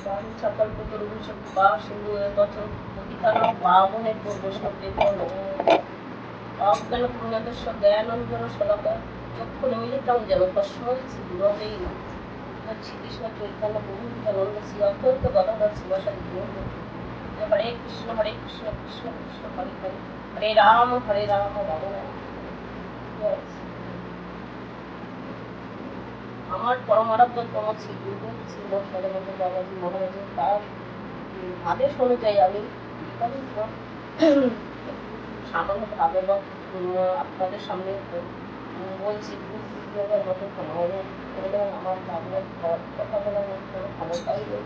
संकल्पतरुषा सिंधु पतितानां पावनेभ्यो अज्ञान पुण्यदस्य दयानंदन शलाका चक्षुनिमिलितं जेन तस्मै श्रीगुरवे नमः। श्रीकृष्ण चैतन्य प्रभु नित्यानंद श्री अद्वैत गदाधर शिवासादि गौर हरे कृष्ण कृष्ण कृष्ण हरे हरे हरे राम राम राम। আমার পরমারাধ্যতম শ্রী গুরুদেব শ্রীমৎ সদানন্দ বাবাজি মহারাজের তার আদেশ অনুযায়ী আমি সামান্য ভাবে আপনাদের সামনে বলছি মতো করলেন আমার বাবার কথা বলার মতো কোনো ক্ষমতাই নেই।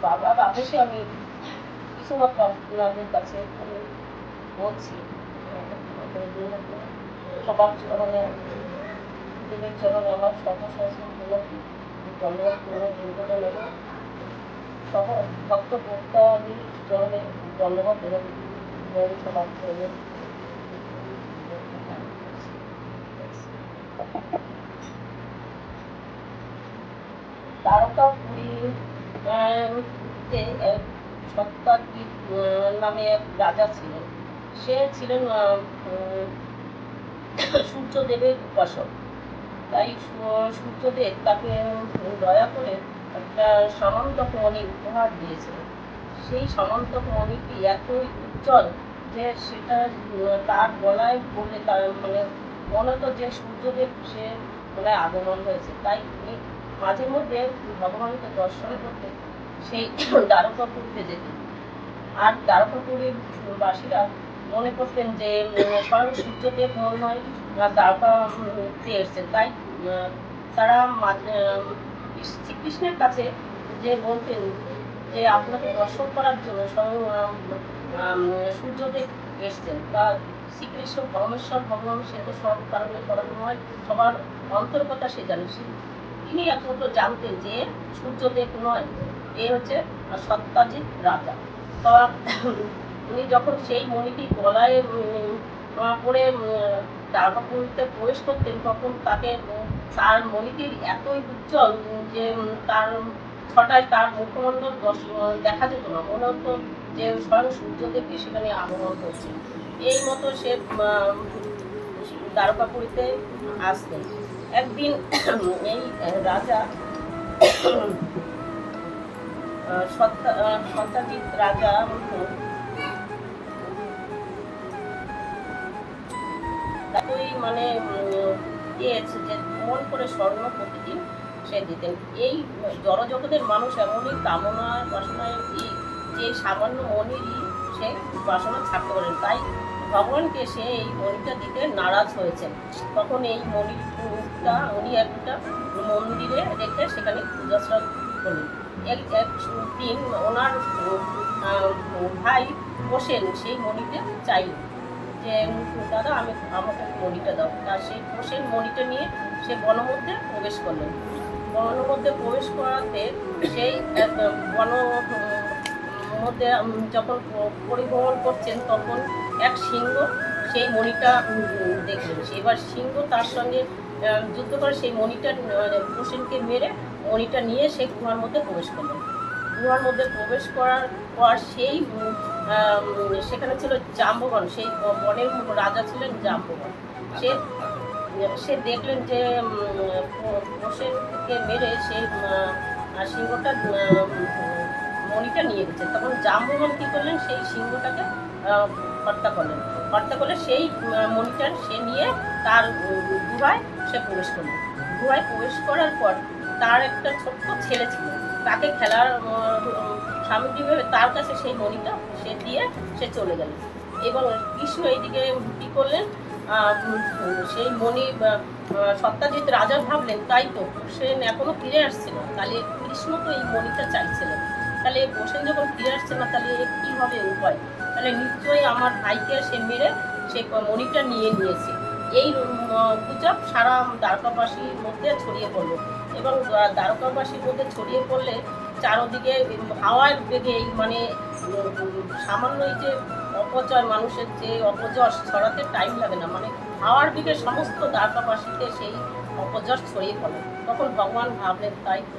বাবার আদেশে আমি কিছুমাত্র আপনাদের কাছে বলছি। সবার চরণে দেবের চরণে আমার সর্বসহস্র ধন্যবাদ করে দুর্গত নেব সহ ভক্ত ভক্তাদির চরণে ধন্যবাদ দেবেন সবার চরণে। তারকাপুরীতে সত্যাজিৎ নামে এক রাজা ছিলেন। সে ছিলেন সূর্যদেবের উপাসক। তাই সূর্যদেব তাকে দয়া করে একটা সামন্তক মণি উপহার দিয়েছিলেন। সেই সামন্তক মণিটি এতই উজ্জ্বল যে সেটা তার গলায় পড়লে তার মানে মনে হতো যে সূর্যদেব সে গলায় আগমন হয়েছে। তাই মাঝে মধ্যে ভগবানকে দর্শন করতে সেই দ্বারকাপুরীতে যেতেন। আর দ্বারকাপুরীর বাসীরা মনে করতেন যে স্বয়ং সূর্যদেব মনে হয় দ্বারকাতে এসছেন। তাই তারা শ্রীকৃষ্ণের কাছে যে বলতেন যে আপনাকে দর্শন করার জন্য স্বয়ং সূর্যদেব এসছেন। তা শ্রীকৃষ্ণ পরমেশ্বর ভগবান সে তো সব কারণে করানো হয়, সবার অন্তর্কথা সে জানে। তিনি একমাত্র জানতেন যে সূর্যদেব নয়, এ হচ্ছে সত্যাজিৎ রাজা। তা উনি যখন সেই মণিটি গলায় পরে দ্বারকাপুরীতে প্রবেশ করতেন তখন তাকে তার মণিটির এতই উজ্জ্বল যে তার ছটায় তার মুখমণ্ডল দেখা যেত না, মনে হতো যে স্বয়ং সূর্যদেবকে সেখানে আগমন করছে। এই মতো সে দ্বারকাপুরীতে আসতেন। একদিন এই রাজা সত্যাজিৎ রাজা মানে দিয়েছে যে মন করে স্বর্ণ প্রতিদিন সে দিতেন। এই জড়জগতের মানুষ এমনই কামনায় বাসনায় যে সামান্য মনিরই সে বাসনা ছাড়তে পারেন। তাই ভগবানকে সে এই মণিটা দিতে নারাজ হয়েছেন। তখন এই মণিটা উনি একটা মন্দিরে রেখে সেখানে পূজাশ্রম করলেন। একদিন ওনার ভাই বসেন সেই মণিটা চাইল যে দাদা আমাকে মণিটা দাও। আর সেই বসেন মণিটা নিয়ে সে বনের মধ্যে প্রবেশ করলেন। বনের মধ্যে প্রবেশ করাতে সেই বন মধ্যে যখন পরিভ্রমণ করছেন তখন এক সিংহ সেই মণিটা দেখলেন। এবার সিংহ তার সঙ্গে যুদ্ধ করে সেই মণিটা হোসেনকে মেরে মণিটা নিয়ে সেই গুহার মধ্যে প্রবেশ করলেন। গুহার মধ্যে প্রবেশ করার পর সেই সেখানে ছিল জাম্ববান, সেই বনের রাজা ছিলেন জাম্ববান। সে দেখলেন যে হোসেনকে মেরে সেই সিংহটা মণিটা নিয়ে গেছে। তখন জাম্ববান কী করলেন, সেই সিংহটাকে হত্যা করলেন। হত্যা করলে সেই মণিটার সে নিয়ে তার গুহায় সে প্রবেশ করলেন। গুহায় প্রবেশ করার পর তার একটা ছোট্ট ছেলে ছিল, তাকে খেলার সামগ্রী ভেবে তার কাছে সেই মণিটা সে দিয়ে সে চলে গেল। এবং কৃষ্ণ এইদিকে কী করলেন, সেই মণি সত্যাজিৎ রাজা ভাবলেন তাই তো হোসেন এখনো ফিরে আসছে না, তাহলে কৃষ্ণ তো এই মণিটা চাইছিলেন, তাহলে হোসেন যখন ফিরে আসছে না তাহলে কী হবে উপায়, তাহলে নিশ্চয়ই আমার ভাইকে সে মেরে সে মণিটা নিয়ে নিয়েছে। এই গুজব সারা দ্বারকাবাসীর মধ্যে ছড়িয়ে পড়লো। এবং দ্বারকাবাসীর মধ্যে ছড়িয়ে পড়লে চারদিকে হাওয়ার বেগে মানে সামান্য এই যে অপচয়, মানুষের যে অপযশ ছড়াতে টাইম লাগে না, মানে হাওয়ার দিকে সমস্ত দ্বারকাবাসীতে সেই অপযশ ছড়িয়ে পড়ে। তখন ভগবান ভাবলেন তাই তো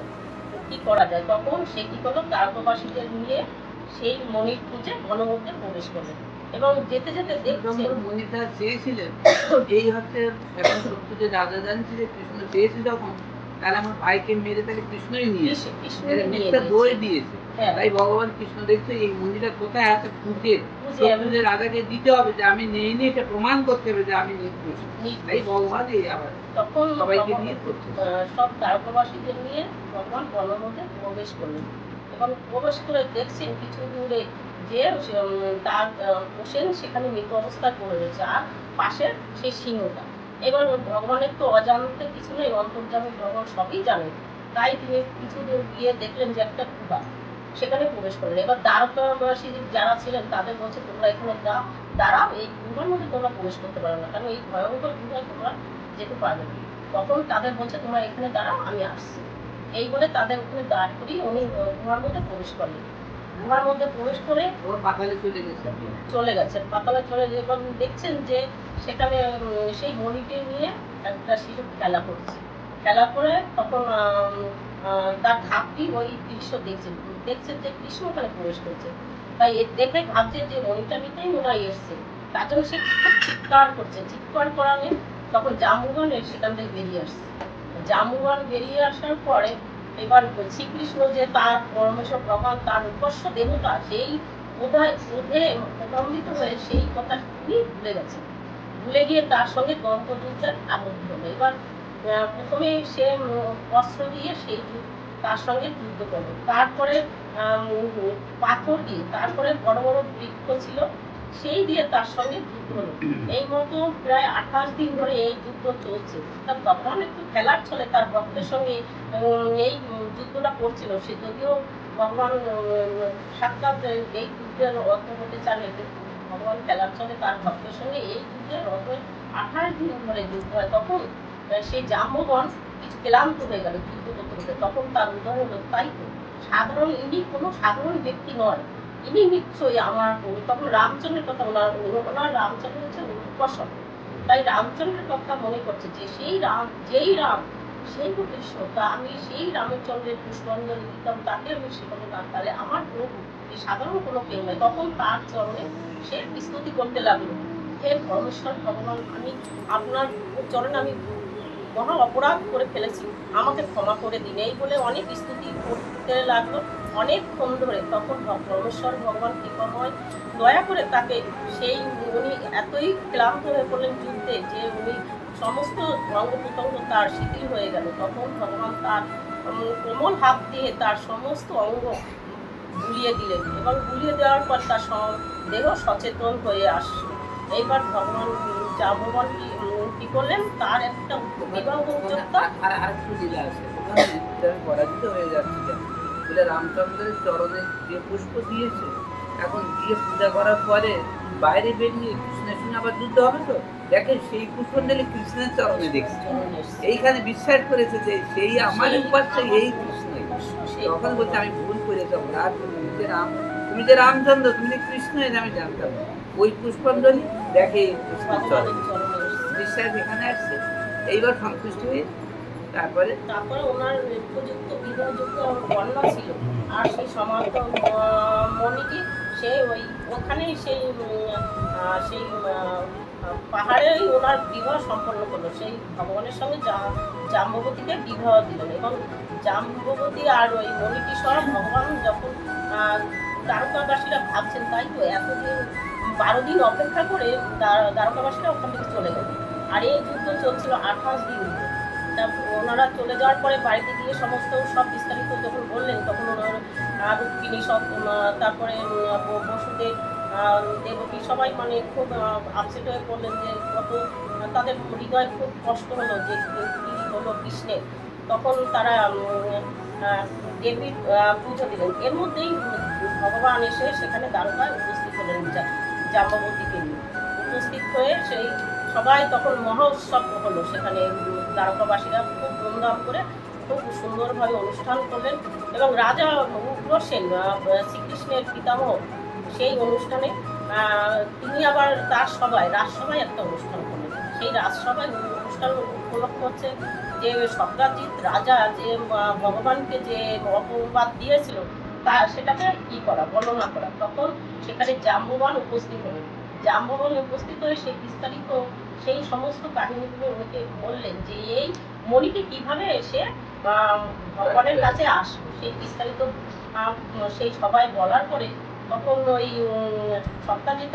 কি করা যায়। তখন সে কি করলো, দ্বারকাবাসীদের নিয়ে সেই মণির খুঁজে বনের মধ্যে প্রবেশ করলেন এবং যেতে যেতে দেখছেন মণিটা চেয়েছিলেন এই হচ্ছে এখন সত্য যে রাজা জানছে যে কৃষ্ণ চেয়েছে যখন, তাহলে আমার ভাইকে মেরে তাকে কৃষ্ণই নিয়েছে, মিথ্যা দই দিয়েছে। তাই ভগবান কৃষ্ণ দেখছে এই মন্দিরটা কোথায় আছে খুঁজে সত্যযুগের রাজাকে দিতে হবে, যে আমি নেই নি, এটা প্রমাণ করতে হবে যে আমি নির্দোষ। তাই ভগবান এই আবার তখন সবাইকে নিয়ে করছে। সব দ্বারকাবাসীদের নিয়ে ভগবান বনের মধ্যে প্রবেশ করলেন এবং প্রবেশ করে দেখছেন কিছু দূরে যে তার হোসেন সেখানে মৃত অবস্থায় পড়ে রয়েছে আর পাশে সেই সিংহটা। এবার ভগবানের তো অজান্তে কিছু নেই, অন্তর্যামী ভগবান সবই জানেন। তাই তিনি কিছু দূর গিয়ে দেখলেন যে একটা গুহা, সেখানে প্রবেশ করলেন। এবার দ্বারকাবাসী যারা ছিলেন তাদের বলছে তোমরা এখানে দাঁড়াও, এই গুহার মধ্যে তোমরা প্রবেশ করতে পারো না, কারণ এই ভয়ঙ্কর গুহায় তোমরা যেতে পারবে না। তখন তাদের বলছে তোমরা এখানে দাঁড়াও, আমি আসছি। এই বলে তাদের ওখানে দাঁড় করিয়ে উনি গুহার মধ্যে প্রবেশ করলেন। গুহার মধ্যে প্রবেশ করে পাতালে চলে গেছেন। পাতালে চলে এবং দেখছেন যে সেখানে সেই মণিকে নিয়ে একটা শিশু খেলা করছে। খেলা করে তখন তার ধাপটি ওই দৃশ্য দেখছেন যে কৃষ্ণ ওখানে প্রবেশ করছে। তাই দেখে ভাবছে যে মণিটা নিতেই মনে হয় এসছে, তার জন্য সে খুব চিৎকার করছে। চিৎকার করালে তখন জাম্বুবান সেখান থেকে বেরিয়ে আসছে। জাম্বুবান বেরিয়ে আসার পরে এবার শ্রীকৃষ্ণ যে তার পরমেশ্বর ভগবান, তার উপাস্য দেবতা, সেই ক্রোধে প্রকম্পিত হয়ে সেই কথা তিনি ভুলে গেছেন। ভুলে গিয়ে তার সঙ্গে দ্বন্দ্বযুদ্ধে আবদ্ধ হলো। এবার প্রথমে সে অস্ত্র দিয়ে সেই তার সঙ্গে যুদ্ধ করলো। তারপরে পাথর দিয়ে, তারপরে বড় বড় বৃক্ষ ছিল সেই দিয়ে তার সঙ্গে যুদ্ধ হলো। এই মতো প্রায় 28 দিন ধরে এই যুদ্ধ চলছে। তার ভগবান একটু খেলার ছলে তার ভক্তের সঙ্গে এই যুদ্ধটা করছিল। সে যদিও ভগবান সাক্ষাৎ এই যুদ্ধের রথ হতে চান, ভগবান খেলার ছলে তার ভক্তের সঙ্গে এই যুদ্ধের রথ 28 দিন ধরে যুদ্ধ হয়। তখন সেই জাম্ববান কিছু ক্লান্ত হয়ে গেল যুদ্ধ করতে করতে। তখন তার উদয় হলো, তাই তো সাধারণ, ইনি কোনো সাধারণ ব্যক্তি নয়, ইনি নিশ্চয়ই আমার প্রভু। তখন রামচন্দ্রের কথা ওনার রামচন্দ্র হচ্ছে উপাসক। তাই রামচন্দ্রের কথা মনে করছে যে সেই রাম, যেই রাম সেই কৃষ্ণ, তা আমি সেই রামচন্দ্রের পুষ্পাঞ্জলি দিতাম, তাকে আমি সেখানে না, তাহলে আমার প্রভু এই সাধারণ কোনো কেউ নয়। তখন তার চরণে সে স্তুতি করতে লাগলো, হে পরমেশ্বর ভগবান, আমি আপনার চরণে আমি মহা অপরাধ করে ফেলেছি, আমাকে ক্ষমা করে দিন। এই বলে অনেক স্তুতি করতে লাগলো অনেকক্ষণ ধরে। তখন পরমেশ্বর ভগবান কৃপাময় দয়া করে তাকে সেই, উনি এতই ক্লান্ত হয়ে পড়লেন যুদ্ধে যে উনি সমস্ত অঙ্গ প্রত্যঙ্গ তার শিথিল হয়ে গেল। তখন ভগবান তার কোমল হাত দিয়ে তার সমস্ত অঙ্গ বুলিয়ে দিলেন এবং বুলিয়ে দেওয়ার পর তার দেহ সচেতন হয়ে আসছে। এইবার ভগবান জাম্ববান কি করলেন, তার একটা বিবাহ উদ্যোক্তা আর আরেকটু লীলা আছে ওখানে, পরাজিত হয়ে যাচ্ছে বলে রামচন্দ্রের চরণে যে পুষ্প দিয়েছে, এখন দিয়ে পূজা করার পরে বাইরে বেরিয়ে কৃষ্ণের সঙ্গে আবার যুদ্ধ হবে, তো দেখে সেই পুষ্পাঞ্জলি কৃষ্ণের চরণে দেখছে। এইখানে বিশ্বাস করেছে যে সেই আমার উপাস্য এই কৃষ্ণ। তখন বলছে আমি ভুল করেছি, আর তুমি যে রামচন্দ্র, তুমি যে কৃষ্ণ, এটা আমি জানতাম। ওই পুষ্পাঞ্জলি দেখে বিশ্বাস এখানে আসছে। এইবার সন্তুষ্ট হয়ে তারপরে ওনার উপযুক্ত বিবাহযোগ্য কন্যা ছিল, আর সেই সমান্ত মণিটি সে ওখানেই সেই পাহাড়েই ওনার বিবাহ সম্পন্ন করলো। সেই ভগবানের সঙ্গে জাম্ববতীকে বিবাহ দিলেন এবং জাম্ববতী আর ওই মণিটি সব ভগবান যখন দ্বারকাবাসীরা ভাবছেন, তাই তো এতদিন 12 দিন অপেক্ষা করে দ্বারকাবাসীরা ওখান থেকে চলে গেল। আর এই যুদ্ধ চলছিল 28 দিন ধরে। ওনারা চলে যাওয়ার পরে বাড়িতে গিয়ে সমস্ত সব বিস্তারিত যখন বললেন, তখন ওনার রুক্মিণী সব, তারপরে বসুদেব, দেবকী সবাই মানে খুব আপসেট হয়ে পড়লেন যে কত, তাদের হৃদয় খুব কষ্ট হলো যে কি হলো কৃষ্ণের। তখন তারা দেবীর পুজো দিলেন। এর মধ্যেই ভগবান এসে সেখানে দ্বারকায় উপস্থিত হলেন জাম্ববতীকে নিয়ে। উপস্থিত হয়ে সেই সবাই তখন মহোৎসব হলো সেখানে। দ্বারকাবাসীরা খুব ধুমধাম করে খুব সুন্দরভাবে অনুষ্ঠান করলেন এবং রাজা উগ্রসেন, শ্রীকৃষ্ণের পিতামহ, সেই অনুষ্ঠানে তিনি আবার তার রাজসভায় একটা অনুষ্ঠান করলেন। সেই রাজসভায় অনুষ্ঠান উপলক্ষ হচ্ছে যে সত্রাজিৎ রাজা যে ভগবানকে যে অপবাদ দিয়েছিল তা সেটাকে বর্ণনা করা। তখন সেখানে জাম্ববান উপস্থিত হলেন। জাম্ববান উপস্থিত হয়ে সেই বিস্তারিত সেই সমস্ত কাহিনীগুলো ওকে বললেন যে এই মণিটি কিভাবে এসে ভগবানের কাছে আসলো, সেই বিস্তারিত সেই সবাই বলার পরে তখন ওই সত্যাজিৎ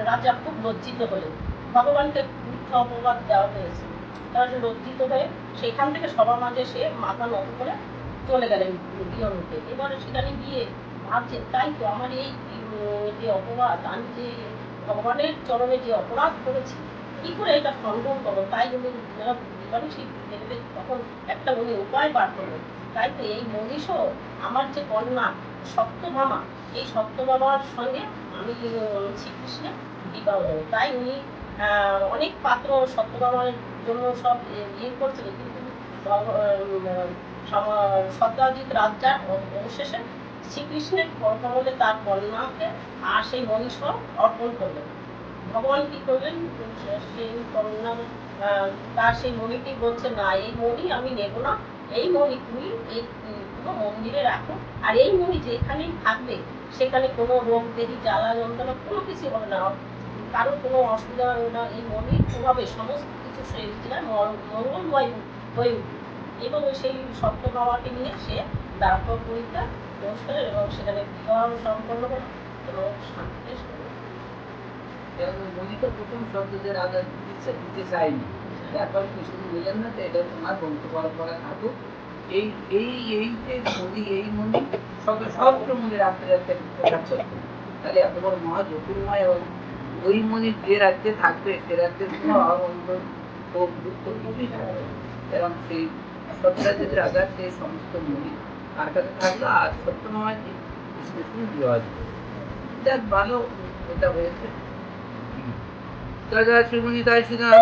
রাজা খুব লজ্জিত হলেন। ভগবানকে মিথ্যা অপবাদ দেওয়া হয়েছে, তারা লজ্জিত হয়ে সেখান থেকে সবার মাঝে সে মাথা নত করে চলে গেলেন গৃহমুখে। এবারে সেখানে গিয়ে ভাবছেন তাই তো আমার এই যে অপবাদ, আমি যে ভগবানের চরণে যে অপরাধ করেছি, কি করে এটা খণ্ডন করো। তাই উনি তখন একটা উনি উপায় বার করলেন। তাই তো এই মনীষ আমার যে কন্যা সত্যভামা, এই সত্যভামার সঙ্গে আমি শ্রীকৃষ্ণের বিবাহ দেবো। তাই উনি অনেক পাত্র সত্যভামার জন্য সব ইয়ে করছিলেন, কিন্তু সত্যাজিৎ রাজার অবশেষে শ্রীকৃষ্ণের কমলে তার কন্যাকে আর সেই মনীষ অর্পণ করলেন। ভগবান কি করলেন, সেই কন্যা তার সেই মণিটি বলছে না, এই মণি আমি নেব না, এই মণি তুমি এই পুরো মন্দিরে রাখো, আর এই মণি যেখানেই থাকবে সেখানে কোনো রোগ দেরি জ্বালা যন্ত্রণা কোনো কিছু হবে না, কারোর কোনো অসুবিধা হবে না। এই মণির প্রভাবে সমস্ত কিছু মঙ্গলময় হয়ে উঠবে। এবং সেই সত্যভামাকে নিয়ে সে দ্বারকা পুরীতে পৌঁছলেন এবং সেখানে বিবাহ সম্পন্ন হল এবং শান্তিতে উনি তো প্রথম শব্দ যে রাজা দিতে চাইনি, তারপর কৃষ্ণ বললেন না যে এটা তোমার বংশ পরম্পরা থাকুক। এই এই এই যে মন্দির, এই মন্দির সহস্র মন্দির রাখতে রাখতে প্রচার করতো। তাহলে এত বড় মহা জ্যোতির্ময় এবং ওই মন্দির যে রাজ্যে থাকবে সে রাজ্যের কোনো অবন্ধ শোক দুঃখ কিছুই থাকবে। এবং সেই সত্যরাজ্যের রাজার সেই সমস্ত মন্দির তার কাছে থাকলো, আর সত্যমামাজি কৃষ্ণের সঙ্গে বিবাহ দিল। যাক ভালো এটা হয়েছে। জয় জয় শ্রীমণি, জয় শ্রীরাম।